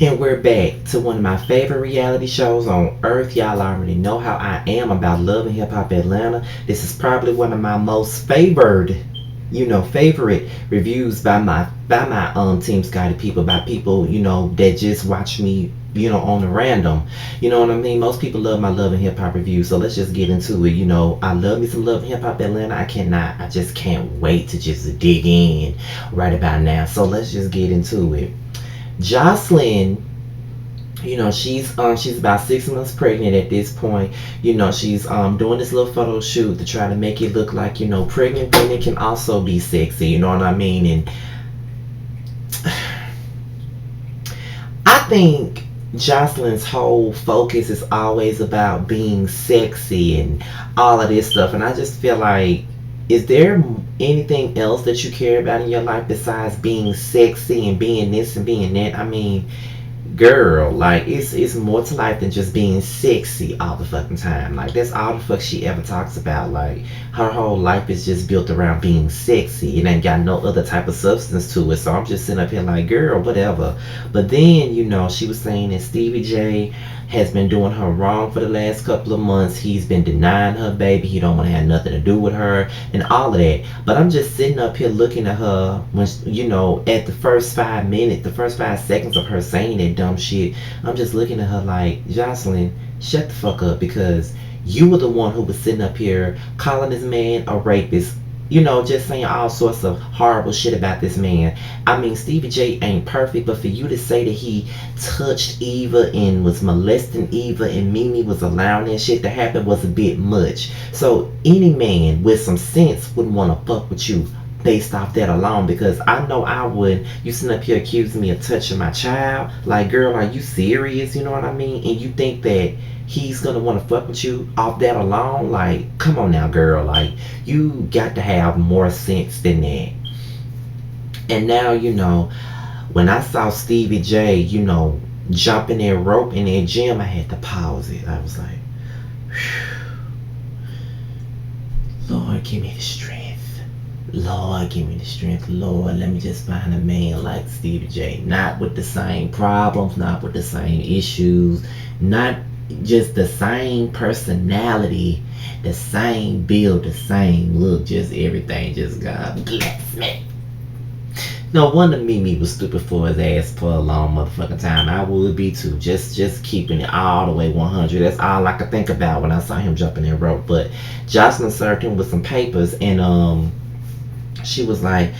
And we're back to one of my favorite reality shows on earth. Y'all already know how I am about Love and Hip Hop Atlanta. This is probably one of my most favorite reviews by my team Scotty people, by people, that just watch me, on the random. You know what I mean? Most people love my Love and Hip Hop reviews, so let's just get into it. I love me some Love and Hip Hop Atlanta. I just can't wait to just dig in right about now. So let's just get into it. Jocelyn, she's about 6 months pregnant at this point. She's doing this little photo shoot to try to make it look like, pregnant women can also be sexy, you know what I mean? And I think Jocelyn's whole focus is always about being sexy and all of this stuff, and I just feel like, is there anything else that you care about in your life besides being sexy and being this and being that? I mean, girl, like it's more to life than just being sexy all the fucking time. Like that's all the fuck she ever talks about. Like her whole life is just built around being sexy. It ain't got no other type of substance to it. So I'm just sitting up here like, girl, whatever. But then, she was saying that Stevie J has been doing her wrong for the last couple of months. He's been denying her baby. He don't want to have nothing to do with her and all of that. But I'm just sitting up here looking at her when, at the first 5 minutes, the first 5 seconds of her saying that dumb shit. I'm just looking at her like, Jocelyn, shut the fuck up, because you were the one who was sitting up here calling this man a rapist, just saying all sorts of horrible shit about this man. I mean, Stevie J ain't perfect, but for you to say that he touched Eva and was molesting Eva and Mimi was allowing that shit to happen was a bit much. So any man with some sense wouldn't want to fuck with you based off that alone, because I know I would. You sitting up here accusing me of touching my child. Like, girl, are you serious? You know what I mean? And you think that he's gonna want to fuck with you off that alone? Like, come on now, girl. Like, you got to have more sense than that. And now, when I saw Stevie J, jumping that rope in that gym, I had to pause it. I was like, Lord, give me the strength. Lord, give me the strength. Lord, let me just find a man like Stevie J. Not with the same problems, not with the same issues, not just the same personality, the same build, the same look, just everything. Just God bless me. No wonder Mimi was stupid for his ass for a long motherfucking time. I would be too. Just keeping it all the way 100. That's all I could think about when I saw him jumping that rope. But Jocelyn served him with some papers, and she was like,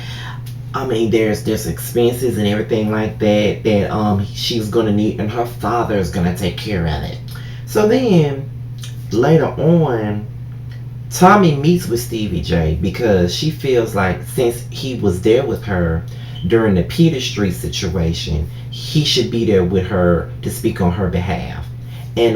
I mean, there's expenses and everything like that she's gonna need, and her father is gonna take care of it. So then later on, Tommie meets with Stevie J because she feels like since he was there with her during the Peter Street situation, he should be there with her to speak on her behalf. And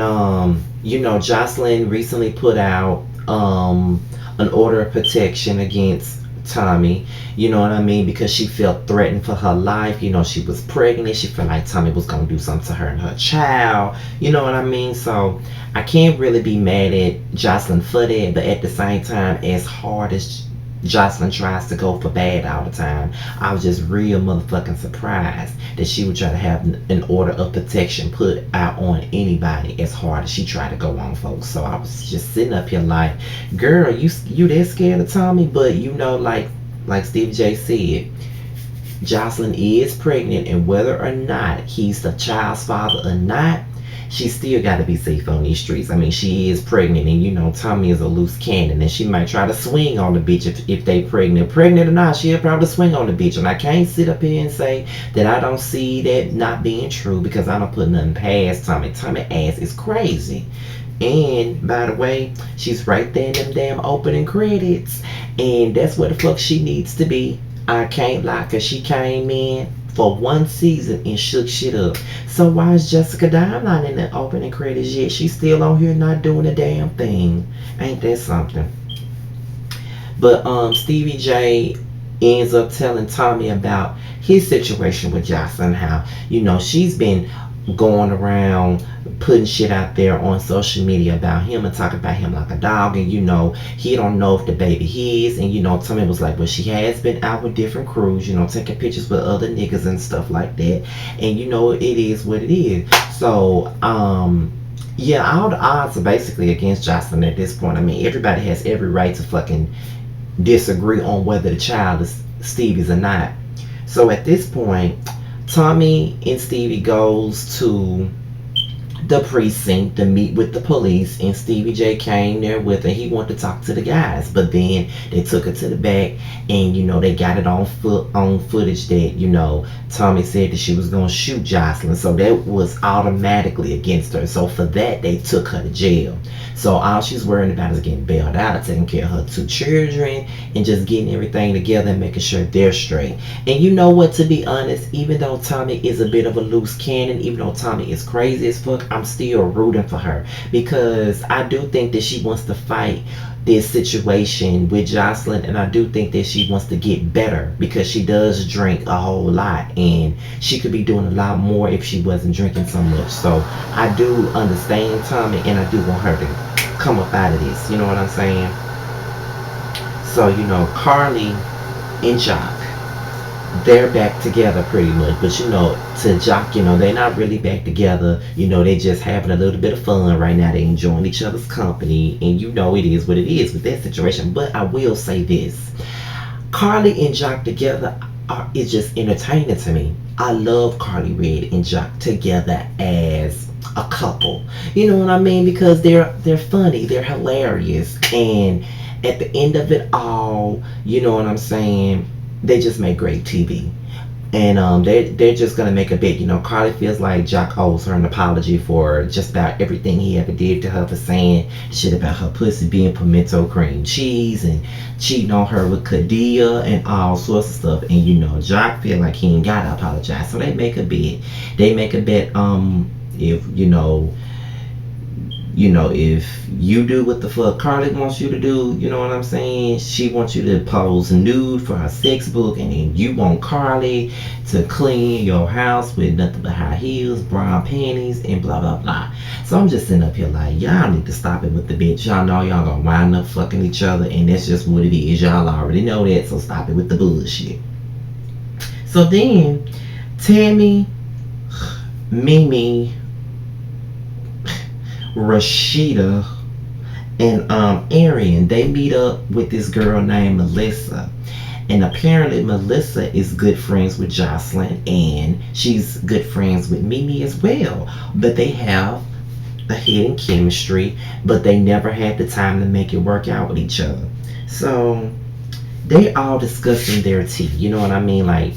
Jocelyn recently put out an order of protection against Tommie, you know what I mean, because she felt threatened for her life. She was pregnant. She felt like Tommie was gonna do something to her and her child, you know what I mean. So I can't really be mad at Jocelyn for that, but at the same time, as hard as Jocelyn tries to go for bad all the time, I was just real motherfucking surprised that she would try to have an order of protection put out on anybody as hard as she tried to go on folks. So I was just sitting up here like, girl, you that scared of Tommie? But like Stevie J said, Jocelyn is pregnant, and whether or not he's the child's father or not, she still got to be safe on these streets. I mean, she is pregnant, and Tommie is a loose cannon, and she might try to swing on the bitch if they pregnant or not. She'll probably swing on the bitch, and I can't sit up here and say that I don't see that not being true, because I don't put nothing past Tommie. Tommie ass is crazy. And by the way, she's right there in them damn opening credits, and that's where the fuck she needs to be. I can't lie, cause she came in for one season and shook shit up. So why is Jessica Dime not in the opening credits yet? She's still on here not doing a damn thing. Ain't that something? But Stevie J ends up telling Tommie about his situation with Jocelyn, how she's been going around putting shit out there on social media about him and talking about him like a dog, and he don't know if the baby his, and Tommie was like, well, she has been out with different crews, taking pictures with other niggas and stuff like that, and it is what it is. So yeah, all the odds are basically against Jocelyn at this point. I mean, everybody has every right to fucking disagree on whether the child is Stevie's or not. So at this point, Tommie and Stevie goes to the precinct to meet with the police, and Stevie J came there with her. He wanted to talk to the guys, but then they took her to the back, and they got it on footage that Tommie said that she was gonna shoot Jocelyn, so that was automatically against her. So for that, they took her to jail. So all she's worrying about is getting bailed out, taking care of her 2 children, and just getting everything together and making sure they're straight. And you know what? To be honest, even though Tommie is a bit of a loose cannon, even though Tommie is crazy as fuck, I'm still rooting for her, because I do think that she wants to fight this situation with Jocelyn, and I do think that she wants to get better, because she does drink a whole lot, and she could be doing a lot more if she wasn't drinking so much. So I do understand Tommie, and I do want her to come up out of this, you know what I'm saying? So Karlie and Jock, they're back together pretty much, but to Jock, they're not really back together. They just having a little bit of fun right now. They enjoying each other's company, and it is what it is with that situation. But I will say this: Karlie and Jock together is just entertaining to me. I love Karlie Red and Jock together as a couple. You know what I mean? Because they're funny, they're hilarious, and at the end of it all, you know what I'm saying, they just make great TV. And they're just gonna make a bit. Karlie feels like Jock owes her an apology for just about everything he ever did to her, for saying shit about her pussy being pimento cream cheese and cheating on her with Kadia and all sorts of stuff. And Jock feel like he ain't gotta apologize, so they make a bet. They make a bet. If if you do what the fuck Karlie wants you to do, you know what I'm saying? She wants you to pose nude for her sex book, and then you want Karlie to clean your house with nothing but high heels, brown panties, and blah blah blah. So I'm just sitting up here like, y'all need to stop it with the bitch. Y'all know y'all gonna wind up fucking each other, and that's just what it is. Y'all already know that, so stop it with the bullshit. So then Tommie, Mimi, Rashida, and Arian, they meet up with this girl named Melissa. And apparently Melissa is good friends with Jocelyn, and she's good friends with Mimi as well. But they have a hidden chemistry, but they never had the time to make it work out with each other. So they all discussing their tea, you know what I mean? Like,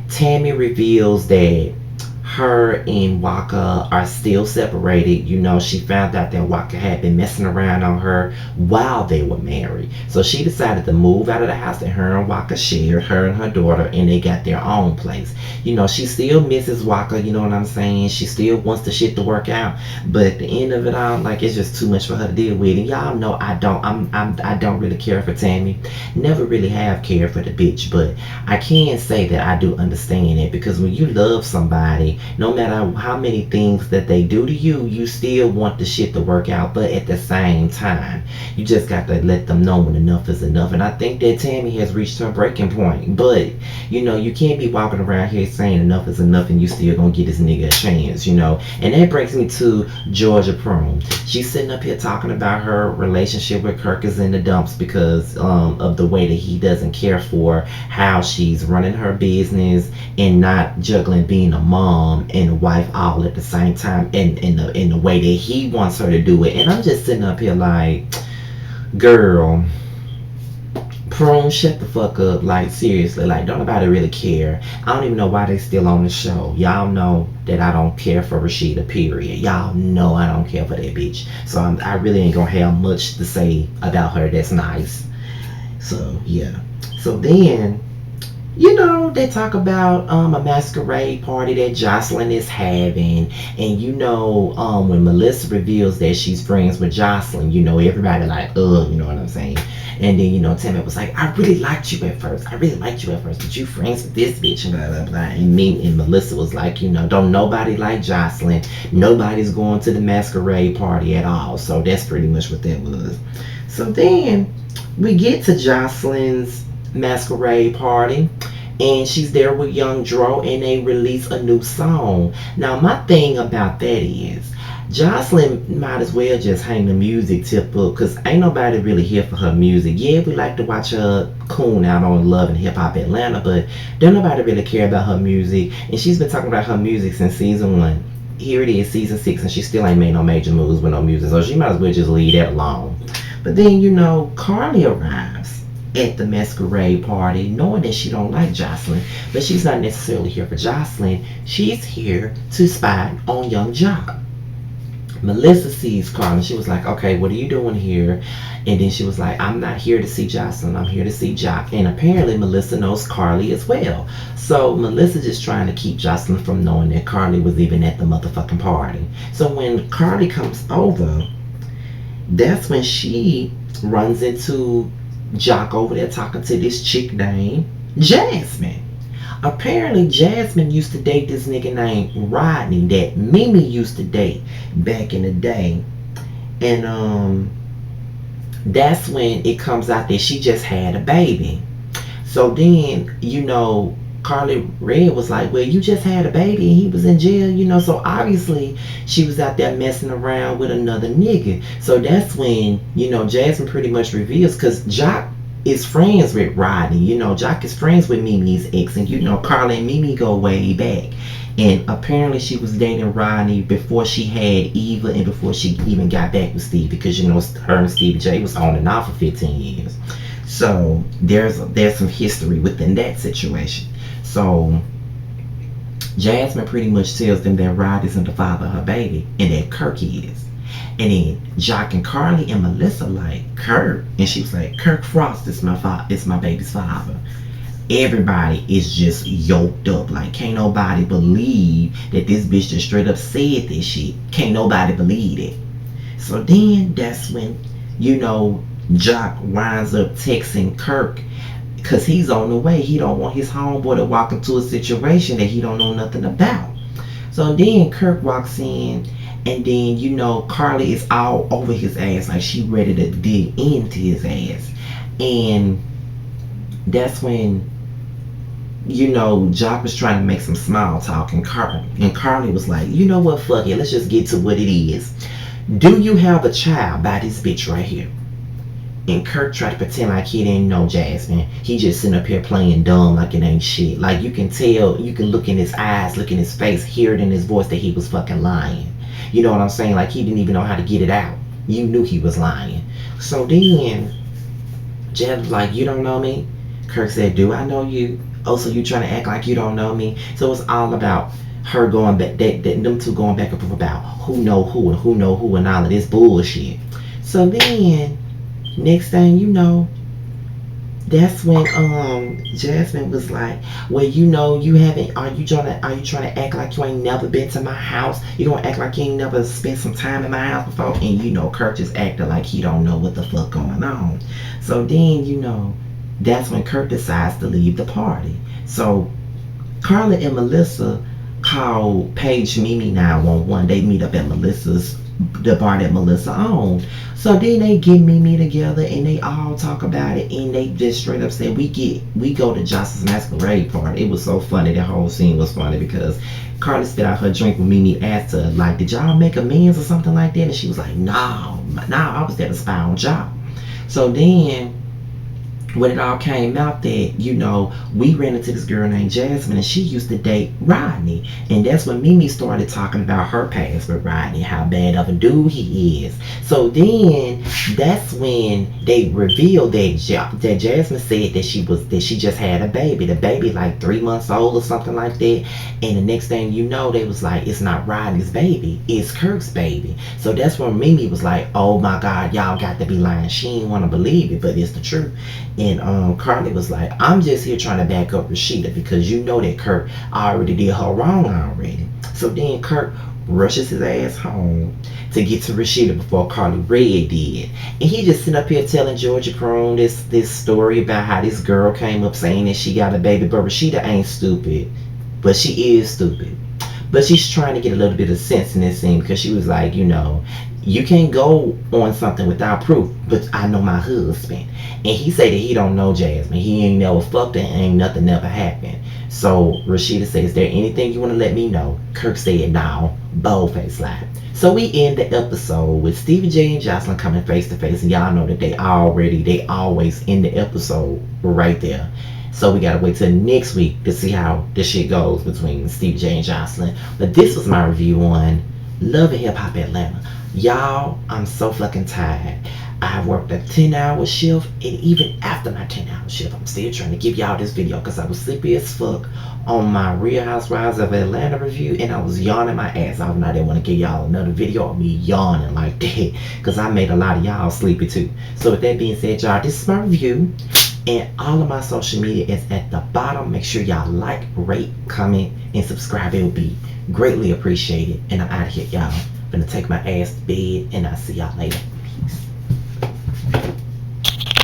Tommie reveals that her and Waka are still separated. She found out that Waka had been messing around on her while they were married. So she decided to move out of the house that her and Waka shared, her and her daughter, and they got their own place. She still misses Waka, you know what I'm saying? She still wants the shit to work out. But at the end of it all, like, it's just too much for her to deal with. And y'all know I don't really care for Tommie. Never really have cared for the bitch, but I can say that I do understand it, because when you love somebody, no matter how many things that they do to you, you still want the shit to work out. But at the same time, you just got to let them know when enough is enough. And I think that Tommie has reached her breaking point. But you can't be walking around here saying enough is enough and you still gonna get this nigga a chance. And that brings me to Georgia Prune. She's sitting up here talking about her relationship with Kirk is in the dumps, because of the way that he doesn't care for how she's running her business and not juggling being a mom and a wife all at the same time, and in the way that he wants her to do it. And I'm just sitting up here like, girl, Prune, shut the fuck up. Like, seriously, like, don't nobody really care. I don't even know why they still on the show. Y'all know that I don't care for Rashida, period. Y'all know I don't care for that bitch. So I really ain't gonna have much to say about her that's nice. So yeah. So then They talk about a masquerade party that Jocelyn is having, and when Melissa reveals that she's friends with Jocelyn, everybody like, you know what I'm saying? And then Tammy was like, I really liked you at first. I really liked you at first, but you friends with this bitch and blah blah blah. And me and Melissa was like, don't nobody like Jocelyn. Nobody's going to the masquerade party at all. So that's pretty much what that was. So then we get to Jocelyn's masquerade party, and she's there with Young Dro, and they release a new song. Now my thing about that is Jocelyn might as well just hang the music tip up, because ain't nobody really here for her music. Yeah, we like to watch her coon out on Love and Hip Hop Atlanta, but don't nobody really care about her music. And she's been talking about her music since season 1. Here it is, season 6, and she still ain't made no major moves with no music, so she might as well just leave that alone. But then Karlie arrives at the masquerade party knowing that she don't like Jocelyn, but she's not necessarily here for Jocelyn. She's here to spy on Young Jock. Melissa sees Karlie. She was like, okay, what are you doing here? And then she was like, I'm not here to see Jocelyn. I'm here to see Jock. And apparently Melissa knows Karlie as well. So Melissa just trying to keep Jocelyn from knowing that Karlie was even at the motherfucking party. So when Karlie comes over, that's when she runs into Jock over there talking to this chick named Jasmine. Apparently Jasmine used to date this nigga named Rodney that Mimi used to date back in the day. And that's when it comes out that she just had a baby. So then, Karlie Red was like, well, you just had a baby and he was in jail, so obviously she was out there messing around with another nigga. So that's when, Jasmine pretty much reveals, because Jock is friends with Rodney. Jock is friends with Mimi's ex, and Karlie and Mimi go way back. And apparently she was dating Rodney before she had Eva and before she even got back with Steve, because her and Steve J was on and off for 15 years. So there's some history within that situation. So Jasmine pretty much tells them that Rod isn't the father of her baby and that Kirk is. And then Jock and Karlie and Melissa like, Kirk? And she was like, Kirk Frost is my baby's father. Everybody is just yoked up. Like, can't nobody believe that this bitch just straight up said this shit. Can't nobody believe it. So then that's when, Jock winds up texting Kirk, because he's on the way. He don't want his homeboy to walk into a situation that he don't know nothing about. So then Kirk walks in, and then Karlie is all over his ass, like she ready to dig into his ass. And that's when Jock was trying to make some small talk, and Karlie was like, you know what, fuck it, let's just get to what it is. Do you have a child by this bitch right here? And Kirk tried to pretend like he didn't know Jasmine. He just sitting up here playing dumb like it ain't shit. Like, you can tell, you can look in his eyes, look in his face, hear it in his voice that he was fucking lying. You know what I'm saying? Like, he didn't even know how to get it out. You knew he was lying. So then Jab was like, you don't know me? Kirk said, do I know you? Oh, so you trying to act like you don't know me? So it's all about her going back, them two going back and forth about who know who and all of this bullshit. So then next thing you know, that's when Jasmine was like, well, you haven't, are you trying to act like you ain't never been to my house? You gonna act like you ain't never spent some time in my house before? And Kirk just acted like he don't know what the fuck going on. So then that's when Kirk decides to leave the party. So Karlie and Melissa call Paige Mimi 911. They meet up at the bar that Melissa owned. So then they get Mimi together and they all talk about it, and they just straight up said, we go to Jocelyn's masquerade party. It was so funny. That whole scene was funny because Karlie spit out her drink when Mimi asked her, like, did y'all make amends or something like that? And she was like, no, I was there to spy on Jock. So then when it all came out that, we ran into this girl named Jasmine and she used to date Rodney. And that's when Mimi started talking about her past with Rodney, how bad of a dude he is. So then that's when they revealed that Jasmine said that she just had a baby. The baby like 3 months old or something like that. And the next thing they was like, it's not Rodney's baby, it's Kirk's baby. So that's when Mimi was like, oh my God, y'all got to be lying. She didn't want to believe it, but it's the truth. And Karlie was like, I'm just here trying to back up Rashida because you know that Kurt already did her wrong already. So then Kurt rushes his ass home to get to Rashida before Karlie Red did. And he just sitting up here telling Georgia Prune this story about how this girl came up saying that she got a baby. But Rashida ain't stupid. But she is stupid. But she's trying to get a little bit of sense in this scene because she was like, you can't go on something without proof. But I know my husband. And he said that he don't know Jasmine. He ain't never fucked her and ain't nothing ever happened. So Rashida says, is there anything you want to let me know? Kirk said, no. Boldface lie. So we end the episode with Stevie J and Jocelyn coming face to face. And y'all know that they always end the episode right there. So we gotta wait till next week to see how this shit goes between Stevie J and Jocelyn. But this was my review on Love and Hip Hop Atlanta. Y'all, I'm so fucking tired. I worked a 10-hour shift, and even after my 10-hour shift, I'm still trying to give y'all this video because I was sleepy as fuck on my Real Housewives of Atlanta review, and I was yawning my ass off, and I didn't want to give y'all another video of me yawning like that because I made a lot of y'all sleepy too. So with that being said, y'all, this is my review, and all of my social media is at the bottom. Make sure y'all like, rate, comment, and subscribe. It would be greatly appreciated. And I'm out of here, y'all. Gonna take my ass to bed, and I'll see y'all later. Peace.